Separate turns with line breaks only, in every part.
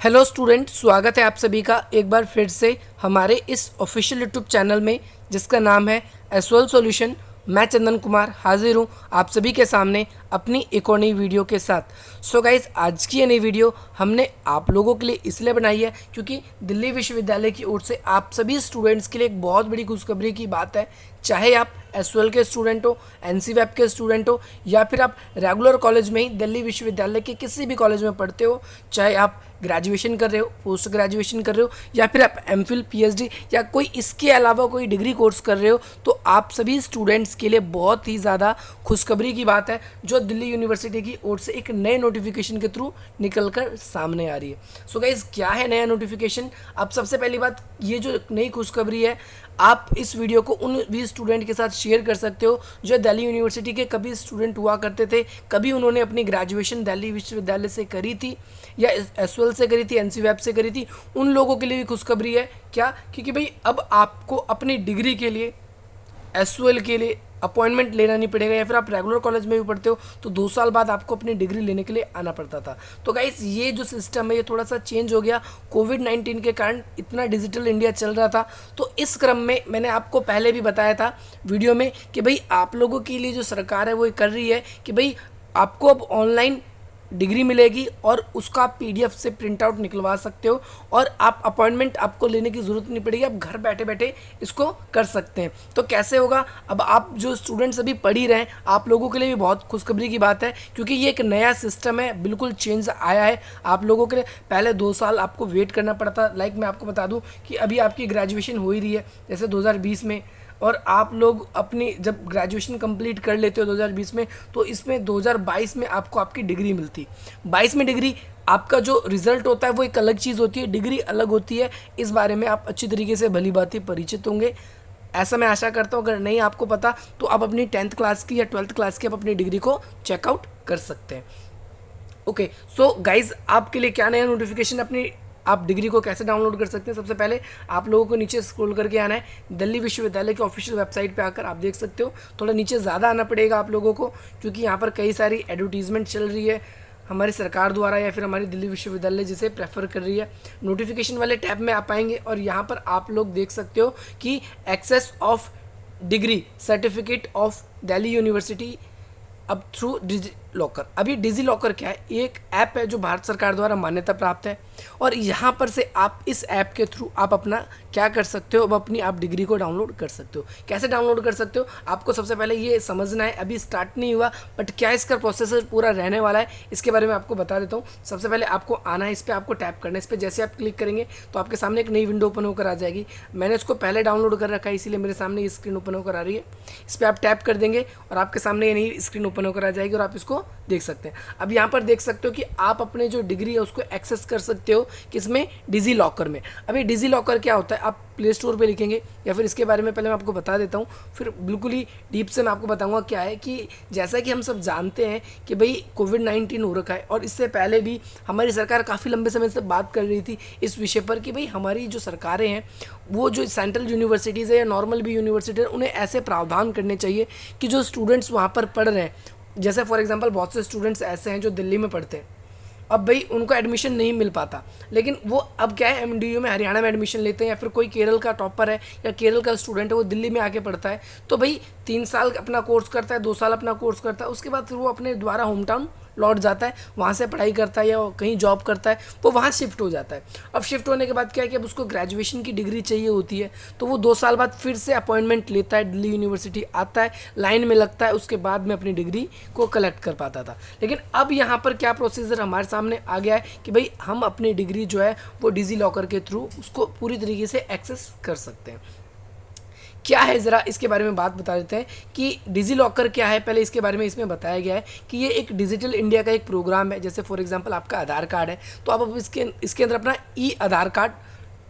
Hello student, स्वागत है आप सभी का एक बार फिर से हमारे इस ऑफिशियल यूट्यूब चैनल में जिसका नाम है एसवाल सॉल्यूशन। मैं चंदन कुमार हाजिर हूँ आप सभी के सामने अपनी एक और नई वीडियो के साथ। सो गाइज, आज की ये नई वीडियो हमने आप लोगों के लिए इसलिए बनाई है क्योंकि दिल्ली विश्वविद्यालय की ओर से आप सभी स्टूडेंट्स के लिए एक बहुत बड़ी खुशखबरी की बात है। चाहे आप एसवाल के स्टूडेंट हो, एनसीवैप के स्टूडेंट हो, या फिर आप रेगुलर कॉलेज में ही दिल्ली विश्वविद्यालय के किसी भी कॉलेज में पढ़ते हो, चाहे आप ग्रेजुएशन कर रहे हो, पोस्ट ग्रेजुएशन कर रहे हो, या फिर आप एमफिल पीएचडी या कोई इसके अलावा कोई डिग्री कोर्स कर रहे हो, तो आप सभी स्टूडेंट्स के लिए बहुत ही ज़्यादा खुशखबरी की बात है जो दिल्ली यूनिवर्सिटी की ओर से एक नए नोटिफिकेशन के थ्रू निकल कर सामने आ रही है। सो गाइज, क्या है नया नोटिफिकेशन? अब सबसे पहली बात, ये जो नई खुशखबरी है, आप इस वीडियो को उन भी स्टूडेंट के साथ शेयर कर सकते हो जो दिल्ली यूनिवर्सिटी के कभी स्टूडेंट हुआ करते थे, कभी उन्होंने अपनी ग्रेजुएशन दिल्ली विश्वविद्यालय से करी थी या एसवाल से करी थी, एनसीवैप से करी थी। उन लोगों के लिए भी खुशखबरी है। क्या? क्योंकि भाई अब आपको अपनी डिग्री के लिए एसवाल के लिए अपॉइंटमेंट लेना नहीं पड़ेगा, या फिर आप रेगुलर कॉलेज में भी पढ़ते हो तो 2 साल बाद आपको अपनी डिग्री लेने के लिए आना पड़ता था। तो गाइस, ये जो सिस्टम है ये थोड़ा सा चेंज हो गया। कोविड-19 के कारण इतना डिजिटल इंडिया चल रहा था, तो इस क्रम में मैंने आपको पहले भी बताया था वीडियो में कि भाई आप लोगों के लिए जो सरकार है वो कर रही है कि भाई आपको अब ऑनलाइन डिग्री मिलेगी और उसका आप पीडीएफ से प्रिंट आउट निकलवा सकते हो, और आप अपॉइंटमेंट आपको लेने की ज़रूरत नहीं पड़ेगी, आप घर बैठे बैठे इसको कर सकते हैं। तो कैसे होगा? अब आप जो स्टूडेंट्स अभी पढ़ ही रहे हैं, आप लोगों के लिए भी बहुत खुशखबरी की बात है क्योंकि ये एक नया सिस्टम है, बिल्कुल चेंज आया है आप लोगों के लिए। पहले 2 साल आपको वेट करना पड़ता। लाइक मैं आपको बता दूँ कि अभी आपकी ग्रेजुएशन हो ही रही है जैसे 2020 में, और आप लोग अपनी जब ग्रेजुएशन कंप्लीट कर लेते हो 2020 में, तो इसमें 2022 में आपको आपकी डिग्री मिलती। 22 में डिग्री, आपका जो रिजल्ट होता है वो एक अलग चीज़ होती है, डिग्री अलग होती है। इस बारे में आप अच्छी तरीके से भली भांति परिचित होंगे, ऐसा मैं आशा करता हूँ। अगर नहीं आपको पता तो आप अपनी 10th क्लास की या 12th क्लास की आप अपनी डिग्री को चेकआउट कर सकते हैं। ओके, सो गाइज, आपके लिए क्या नया नोटिफिकेशन, अपनी आप डिग्री को कैसे डाउनलोड कर सकते हैं? सबसे पहले आप लोगों को नीचे स्क्रॉल करके आना है, दिल्ली विश्वविद्यालय के ऑफिशियल वेबसाइट पे आकर आप देख सकते हो। थोड़ा नीचे ज़्यादा आना पड़ेगा आप लोगों को क्योंकि यहाँ पर कई सारी एडवर्टीजमेंट चल रही है हमारी सरकार द्वारा, या फिर हमारी दिल्ली विश्वविद्यालय जिसे प्रेफर कर रही है। नोटिफिकेशन वाले टैब में आप आएंगे और यहाँ पर आप लोग देख सकते हो कि access of degree certificate of Delhi university अब थ्रू डिजी लॉकर। अभी डिजी लॉकर क्या है? एक ऐप है जो भारत सरकार द्वारा मान्यता प्राप्त है, और यहाँ पर से आप इस ऐप के थ्रू आप अपना क्या कर सकते हो, अब अपनी आप डिग्री को डाउनलोड कर सकते हो। कैसे डाउनलोड कर सकते हो? आपको सबसे पहले ये समझना है, अभी स्टार्ट नहीं हुआ बट क्या इसका प्रोसेसर पूरा रहने वाला है इसके बारे में आपको बता देता हूँ। सबसे पहले आपको आना है, इस पर आपको टैप करना है। इस पर जैसे आप क्लिक करेंगे तो आपके सामने एक नई विंडो ओपन होकर आ जाएगी। मैंने इसको पहले डाउनलोड कर रखा है इसीलिए मेरे सामने ये स्क्रीन ओपन होकर आ रही है। इस पर आप टैप कर देंगे और आपके सामने ये नई स्क्रीन ओपन होकर आ जाएगी और आप इसको देख सकते हैं। अब यहाँ पर देख सकते हो कि आप अपने जो डिग्री है उसको एक्सेस कर सकते हो किसमें? डिजी लॉकर में। अभी डिजी लॉकर क्या होता है? आप प्ले स्टोर पे लिखेंगे, या फिर इसके बारे में पहले मैं आपको बता देता हूँ, फिर बिल्कुल ही डीप से मैं आपको बताऊंगा क्या है। कि जैसा कि हम सब जानते हैं कि भाई कोविड-19 हो रखा है, और इससे पहले भी हमारी सरकार काफ़ी लंबे समय से बात कर रही थी इस विषय पर कि भाई हमारी जो सरकारें हैं वो जो सेंट्रल यूनिवर्सिटीज़ है या नॉर्मल भी यूनिवर्सिटी है, उन्हें ऐसे प्रावधान करने चाहिए कि जो स्टूडेंट्स वहाँ पर पढ़ रहे हैं, जैसे फॉर एग्जांपल बहुत से स्टूडेंट्स ऐसे हैं जो दिल्ली में पढ़ते हैं, अब भाई उनको एडमिशन नहीं मिल पाता, लेकिन वो अब क्या है, एमडीयू में हरियाणा में एडमिशन लेते हैं, या फिर कोई केरल का टॉपर है या केरल का स्टूडेंट है वो दिल्ली में आके पढ़ता है, तो भाई 3 साल अपना कोर्स करता है, 2 साल अपना कोर्स करता है, उसके बाद फिर वो अपने द्वारा होम टाउन लौट जाता है, वहाँ से पढ़ाई करता है या कहीं जॉब करता है, वो वहाँ शिफ्ट हो जाता है। अब शिफ्ट होने के बाद क्या है कि अब उसको ग्रेजुएशन की डिग्री चाहिए होती है, तो वो 2 साल बाद फिर से अपॉइंटमेंट लेता है, दिल्ली यूनिवर्सिटी आता है, लाइन में लगता है, उसके बाद में अपनी डिग्री को कलेक्ट कर पाता था। लेकिन अब यहाँ पर क्या प्रोसीजर हमारे सामने आ गया है कि भाई हम अपनी डिग्री जो है वो डिजी लॉकर के थ्रू उसको पूरी तरीके से एक्सेस कर सकते हैं। क्या है, ज़रा इसके बारे में बात बता देते हैं कि डिजी लॉकर क्या है। पहले इसके बारे में इसमें बताया गया है कि ये एक डिजिटल इंडिया का एक प्रोग्राम है। जैसे फॉर एग्जांपल आपका आधार कार्ड है, तो आप अब इसके अंदर अपना ई आधार कार्ड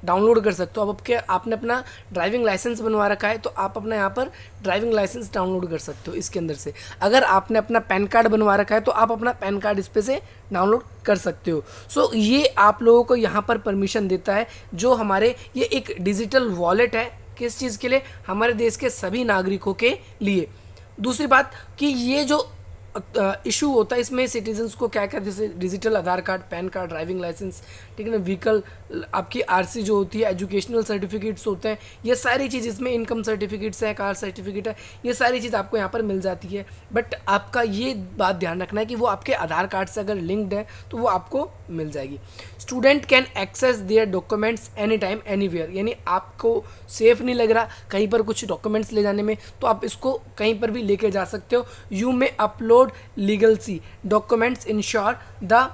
डाउनलोड कर सकते हो। अब आपने अपना ड्राइविंग लाइसेंस बनवा रखा है तो आप अपना यहाँ पर ड्राइविंग लाइसेंस डाउनलोड कर सकते हो इसके अंदर से। अगर आपने अपना पैन कार्ड बनवा रखा है तो आप अपना पैन कार्ड इस पे से डाउनलोड कर सकते हो। सो ये आप लोगों को यहाँ पर परमिशन देता है, जो हमारे ये एक डिजिटल वॉलेट है। किस चीज़ के लिए? हमारे देश के सभी नागरिकों के लिए। दूसरी बात कि ये जो इशू होता है इसमें सिटीजन्स को क्या क्या, जैसे digital Aadhaar card, PAN card, driving licence, ठीक है ना, व्हीकल, आपकी आरसी जो होती है, एजुकेशनल सर्टिफिकेट्स होते हैं, ये सारी चीज़ इसमें, इनकम सर्टिफिकेट्स है, कार सर्टिफिकेट है, ये सारी चीज़ आपको यहाँ पर मिल जाती है। बट आपका ये बात ध्यान रखना है कि वो आपके आधार कार्ड से अगर लिंक्ड है तो वो आपको मिल जाएगी। Student can access their documents any time anywhere, यानी आपको सेफ नहीं लग रहा कहीं पर कुछ डॉक्यूमेंट्स ले जाने में, तो आप इसको कहीं पर भी लेके जा सकते हो। You may upload legacy documents insure the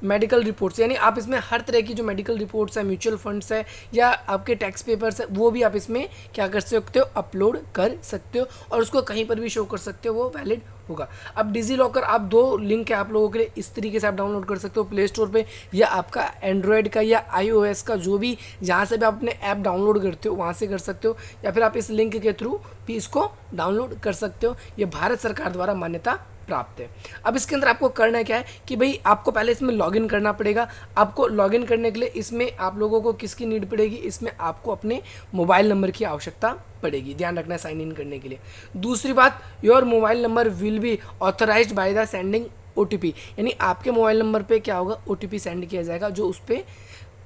medical reports, यानी आप इसमें हर तरह की जो मेडिकल रिपोर्ट्स है, म्यूचुअल फंड्स है, या आपके टैक्स पेपर्स है, वो भी आप इसमें क्या कर सकते हो, अपलोड कर सकते हो, और उसको कहीं पर भी शो कर सकते हो, वो वैलिड होगा। अब डिजी लॉकर, आप दो लिंक है आप लोगों के लिए, इस तरीके से आप डाउनलोड कर सकते हो प्ले स्टोर पे, या आपका एंड्रॉयड का या iOS का जो भी, जहाँ से भी आप अपने ऐप डाउनलोड करते हो वहाँ से कर सकते हो, या फिर आप इस लिंक के थ्रू भी इसको डाउनलोड कर सकते हो। ये भारत सरकार द्वारा मान्यता प्राप्त है। अब इसके अंदर आपको करना क्या है कि भाई आपको पहले इसमें लॉगिन करना पड़ेगा। आपको लॉगिन करने के लिए इसमें आप लोगों को किसकी नीड पड़ेगी, इसमें आपको अपने मोबाइल नंबर की आवश्यकता पड़ेगी, ध्यान रखना है साइन इन करने के लिए। दूसरी बात, your mobile number will be authorised by the sending OTP, यानी आपके मोबाइल नंबर पे क्या होगा, OTP सेंड किया जाएगा जो उस पर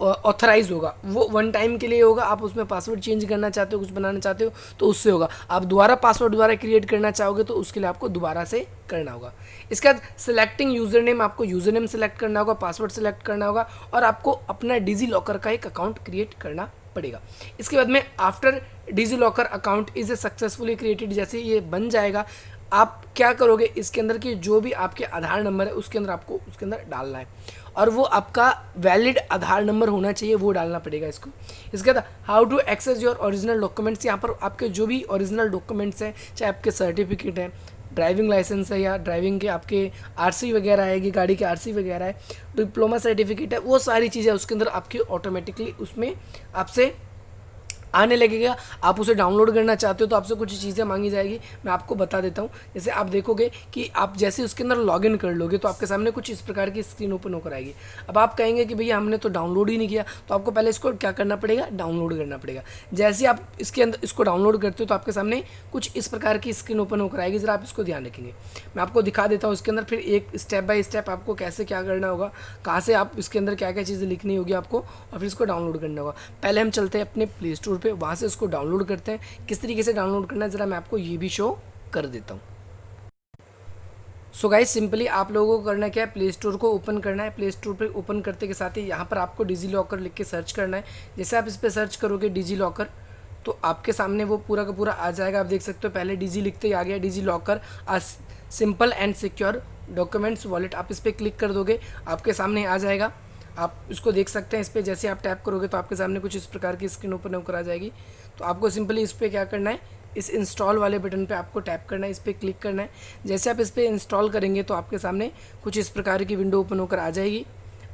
ऑथराइज होगा। वो वन टाइम के लिए होगा, आप उसमें पासवर्ड चेंज करना चाहते हो, कुछ बनाना चाहते हो तो उससे होगा। आप दोबारा पासवर्ड दोबारा क्रिएट करना चाहोगे तो उसके लिए आपको दोबारा से करना होगा। इसके बाद सिलेक्टिंग यूज़र नेम, आपको यूज़र नेम सेलेक्ट करना होगा, पासवर्ड सेलेक्ट करना होगा, और आपको अपना डिजी लॉकर का एक अकाउंट क्रिएट करना पड़ेगा। इसके बाद में after digi locker account is a successfully created, जैसे ये बन जाएगा आप क्या करोगे, इसके अंदर की जो भी आपके आधार नंबर है उसके अंदर आपको उसके अंदर डालना है, और वो आपका वैलिड आधार नंबर होना चाहिए, वो डालना पड़ेगा इसको। इसके बाद how to access your original documents, यहाँ पर आपके जो भी ओरिजिनल डॉक्यूमेंट्स हैं, चाहे आपके सर्टिफिकेट हैं, ड्राइविंग लाइसेंस है, या ड्राइविंग के आपके आरसी वगैरह है, कि गाड़ी के आरसी वगैरह है, डिप्लोमा सर्टिफिकेट है, वो सारी चीज़ें उसके अंदर आपकी ऑटोमेटिकली उसमें आपसे आने लगेगा। आप उसे डाउनलोड करना चाहते हो तो आपसे कुछ चीज़ें मांगी जाएगी, मैं आपको बता देता हूँ। जैसे आप देखोगे कि आप जैसे उसके अंदर लॉगिन कर लोगे तो आपके सामने कुछ इस प्रकार की स्क्रीन ओपन होकर आएगी। अब आप कहेंगे कि भैया हमने तो डाउनलोड ही नहीं किया, तो आपको पहले इसको क्या करना पड़ेगा, डाउनलोड करना पड़ेगा। जैसे आप इसके अंदर इसको डाउनलोड करते हो तो आपके सामने कुछ इस प्रकार की स्क्रीन ओपन होकर आएगी। ज़रा आप इसको ध्यान रखेंगे, मैं आपको दिखा देता हूँ इसके अंदर फिर एक स्टेप बाय स्टेप आपको कैसे क्या करना होगा, कहाँ से आप इसके अंदर क्या क्या चीज़ें लिखनी होगी आपको, और फिर इसको डाउनलोड करना होगा। पहले हम चलते हैं अपने प्ले स्टोर पर, वहाँ से इसको डाउनलोड करते हैं। किस तरीके से डाउनलोड करना है ज़रा मैं आपको ये भी शो कर देता हूँ। सो गाइस सिंपली आप लोगों को करना क्या है, प्ले स्टोर को ओपन करना है। प्ले स्टोर पे ओपन करते के साथ ही यहाँ पर आपको डिजी लॉकर लिख के सर्च करना है। जैसे आप इस पर सर्च करोगे डिजी लॉकर तो आपके सामने वो पूरा का पूरा आ जाएगा। आप देख सकते हो पहले डिजी लिखते ही आ गया, DigiLocker a simple and secure documents wallet. आप इस पर क्लिक कर दोगे आपके सामने आ जाएगा, आप इसको देख सकते हैं। इस पर जैसे आप टैप करोगे तो आपके सामने कुछ इस प्रकार की स्क्रीन ओपन होकर आ जाएगी। तो आपको सिंपली इस पर क्या करना है, इस इंस्टॉल वाले बटन पे आपको टैप करना है, इस पर क्लिक करना है। जैसे आप इस पर इंस्टॉल करेंगे तो आपके सामने कुछ इस प्रकार की विंडो ओपन होकर आ जाएगी,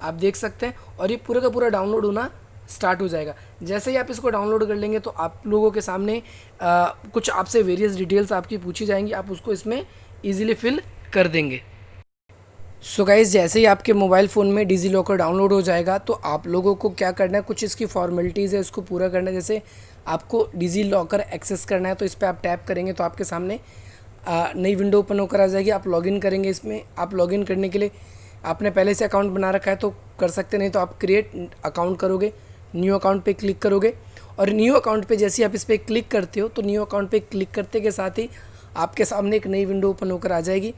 आप देख सकते हैं। और ये पूरा का पूरा डाउनलोड होना स्टार्ट हो जाएगा। जैसे ही आप इसको डाउनलोड कर लेंगे तो आप लोगों के सामने कुछ आपसे वेरियस डिटेल्स आपकी पूछी जाएंगी, आप उसको इसमें ईजिली फिल कर देंगे। सो गाइज़ जैसे ही आपके मोबाइल फ़ोन में डिजी लॉकर डाउनलोड हो जाएगा तो आप लोगों को क्या करना है, कुछ इसकी फॉर्मेलिटीज़ है इसको पूरा करना है। जैसे आपको डिजी लॉकर एक्सेस करना है तो इस पर आप टैप करेंगे तो आपके सामने नई विंडो ओपन होकर आ जाएगी। आप लॉगिन करेंगे इसमें। आप लॉगिन करने के लिए आपने पहले से अकाउंट बना रखा है तो कर सकते, नहीं तो आप क्रिएट अकाउंट करोगे, न्यू अकाउंट पे क्लिक करोगे। और न्यू अकाउंट पे जैसे आप इस पर क्लिक करते हो तो न्यू अकाउंट पे क्लिक करते के साथ ही आपके सामने एक नई विंडो ओपन होकर आ जाएगी।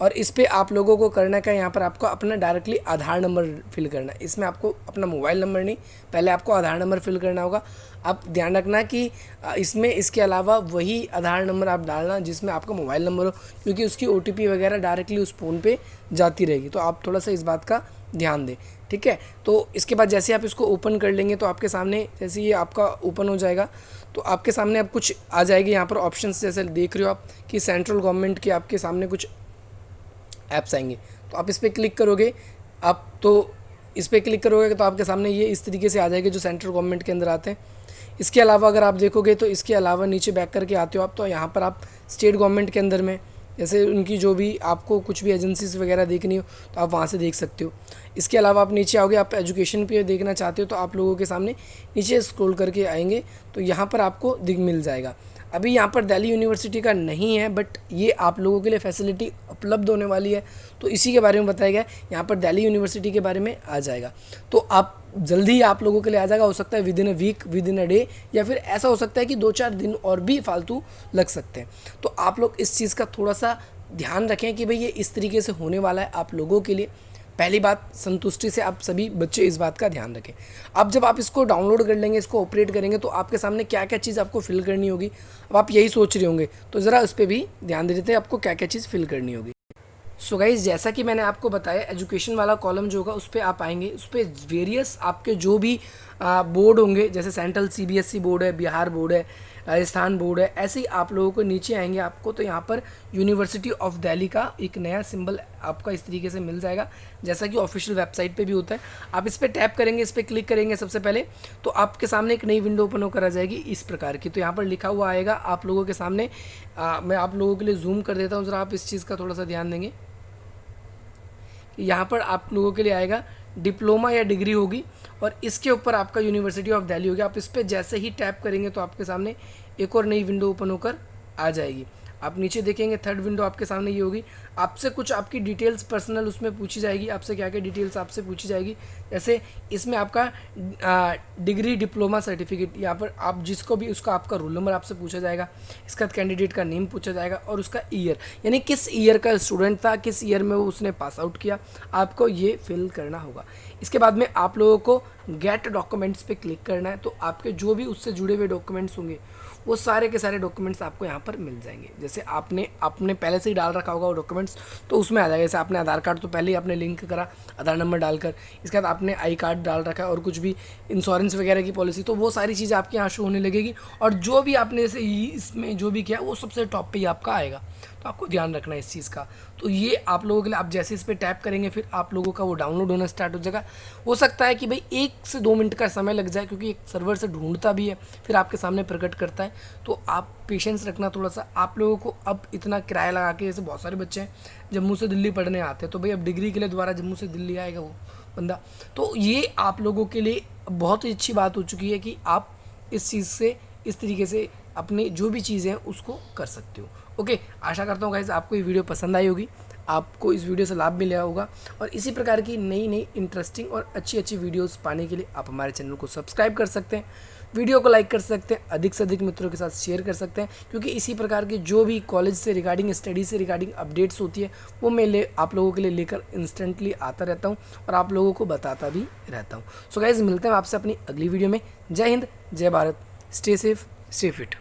और इस पर आप लोगों को करना क्या, यहाँ पर आपको अपना डायरेक्टली आधार नंबर फिल करना है। इसमें आपको अपना मोबाइल नंबर नहीं, पहले आपको आधार नंबर फिल करना होगा। आप ध्यान रखना कि इसमें इसके अलावा वही आधार नंबर आप डालना जिसमें आपका मोबाइल नंबर हो, क्योंकि उसकी OTP वगैरह डायरेक्टली उस फ़ोन पे जाती रहेगी। तो आप थोड़ा सा इस बात का ध्यान दें, ठीक है। तो इसके बाद जैसे आप इसको ओपन कर लेंगे तो आपके सामने जैसे ये आपका ओपन हो जाएगा तो आपके सामने अब कुछ आ जाएगी यहाँ पर ऑप्शंस। जैसे देख रहे हो आप कि सेंट्रल गवर्नमेंट के आपके सामने कुछ ऐप्स आएंगे, तो आप इस पर क्लिक करोगे। आप तो इस पर क्लिक करोगे तो आपके सामने ये इस तरीके से आ जाएगा जो सेंट्रल गवर्नमेंट के अंदर आते हैं। इसके अलावा अगर आप देखोगे तो इसके अलावा नीचे बैक करके आते हो आप तो यहाँ पर आप स्टेट गवर्नमेंट के अंदर में जैसे उनकी जो भी आपको कुछ भी एजेंसीज वगैरह देखनी हो तो आप वहाँ से देख सकते हो। इसके अलावा आप नीचे आओगे, आप एजुकेशन पे देखना चाहते हो तो आप लोगों के सामने नीचे स्क्रॉल करके आएंगे तो यहाँ पर आपको दिख मिल जाएगा। अभी यहाँ पर दिल्ली यूनिवर्सिटी का नहीं है, बट ये आप लोगों के लिए फैसिलिटी उपलब्ध होने वाली है, तो इसी के बारे में बताया गया है। यहाँ पर दिल्ली यूनिवर्सिटी के बारे में आ जाएगा, तो आप जल्दी ही आप लोगों के लिए आ जाएगा। हो सकता है within a week, within a day, या फिर ऐसा हो सकता है कि 2-4 दिन और भी फालतू लग सकते हैं। तो आप लोग इस चीज़ का थोड़ा सा ध्यान रखें कि भाई ये इस तरीके से होने वाला है आप लोगों के लिए। पहली बात, संतुष्टि से आप सभी बच्चे इस बात का ध्यान रखें। अब जब आप इसको डाउनलोड कर लेंगे, इसको ऑपरेट करेंगे, तो आपके सामने क्या क्या चीज़ आपको फिल करनी होगी, अब आप यही सोच रहे होंगे, तो ज़रा उस पर भी ध्यान दे देते हैं आपको क्या क्या चीज़ फिल करनी होगी। सो गाइज़, जैसा कि मैंने आपको बताया, एजुकेशन वाला कॉलम जो होगा उस पर आप आएंगे, उस पर वेरियस आपके जो भी बोर्ड होंगे, जैसे सेंट्रल CBSE बोर्ड है, बिहार बोर्ड है, राजस्थान बोर्ड है, ऐसे ही आप लोगों को नीचे आएंगे आपको, तो यहाँ पर यूनिवर्सिटी ऑफ दिल्ली का एक नया सिंबल आपका इस तरीके से मिल जाएगा, जैसा कि ऑफिशियल वेबसाइट पे भी होता है। आप इस पर टैप करेंगे, इस पर क्लिक करेंगे सबसे पहले, तो आपके सामने एक नई विंडो ओपन होकर आ जाएगी इस प्रकार की। तो यहाँ पर लिखा हुआ आएगा आप लोगों के सामने, मैं आप लोगों के लिए जूम कर देता हूँ, ज़रा आप इस चीज़ का थोड़ा सा ध्यान देंगे। यहाँ पर आप लोगों के लिए आएगा डिप्लोमा या डिग्री होगी, और इसके ऊपर आपका यूनिवर्सिटी ऑफ दिल्ली होगी। आप इस पर जैसे ही टैप करेंगे तो आपके सामने एक और नई विंडो ओपन होकर आ जाएगी। आप नीचे देखेंगे, थर्ड विंडो आपके सामने ये होगी। आपसे कुछ आपकी डिटेल्स पर्सनल उसमें पूछी जाएगी, आपसे क्या क्या डिटेल्स आपसे पूछी जाएगी, जैसे इसमें आपका डिग्री डिप्लोमा सर्टिफिकेट, यहाँ पर आप जिसको भी उसका आपका रोल नंबर आपसे पूछा जाएगा, इसका कैंडिडेट का नेम पूछा जाएगा, और उसका ईयर, यानी किस ईयर का स्टूडेंट था, किस ईयर में वो उसने पास आउट किया, आपको ये फिल करना होगा। इसके बाद में आप लोगों को गेट डॉक्यूमेंट्स पे क्लिक करना है, तो आपके जो भी उससे जुड़े हुए डॉक्यूमेंट्स होंगे वो सारे के सारे डॉक्यूमेंट्स आपको यहाँ पर मिल जाएंगे। जैसे आपने पहले से ही डाल रखा होगा वो डॉक्यूमेंट्स, तो उसमें आ जाएगा। जैसे आपने आधार कार्ड तो पहले ही आपने लिंक करा आधार नंबर डालकर, इसके बाद आपने आई कार्ड डाल रखा है, और कुछ भी इंश्योरेंस वगैरह की पॉलिसी, तो वो सारी चीज़ें आपके यहाँ शो होने लगेगी। और जो भी आपने जैसे इसमें जो भी किया वो सबसे टॉप पे ही आपका आएगा, तो आपको ध्यान रखना है इस चीज़ का। तो ये आप लोगों के लिए, आप जैसे इस पर टैप करेंगे फिर आप लोगों का वो डाउनलोड होना स्टार्ट हो जाएगा। हो सकता है कि भाई 1 से 2 मिनट का समय लग जाए, क्योंकि एक सर्वर से ढूंढता भी है, फिर आपके सामने प्रकट करता है, तो आप पेशेंस रखना थोड़ा सा। आप लोगों को अब इतना किराया लगा के, जैसे बहुत सारे बच्चे हैं जम्मू से दिल्ली पढ़ने आते हैं, तो भाई अब डिग्री के लिए दोबारा जम्मू से दिल्ली आएगा वो बंदा, तो ये आप लोगों के लिए बहुत ही अच्छी बात हो चुकी है कि आप इस चीज़ से इस तरीके से अपनी जो भी चीज़ें हैं उसको कर सकते हो। ओके, आशा करता हूँ गाइस आपको ये वीडियो पसंद आई होगी, आपको इस वीडियो से लाभ मिला होगा, और इसी प्रकार की नई नई इंटरेस्टिंग और अच्छी अच्छी वीडियोस पाने के लिए आप हमारे चैनल को सब्सक्राइब कर सकते हैं, वीडियो को लाइक कर सकते हैं, अधिक से अधिक मित्रों के साथ शेयर कर सकते हैं, क्योंकि इसी प्रकार की जो भी कॉलेज से रिगार्डिंग, स्टडी से रिगार्डिंग अपडेट्स होती है वो मैं आप लोगों के लिए लेकर इंस्टेंटली आता रहता हूँ और आप लोगों को बताता भी रहता हूँ। सो गाइस, मिलते हैं आपसे अपनी अगली वीडियो में। जय हिंद, जय Bharat, stay safe, stay fit.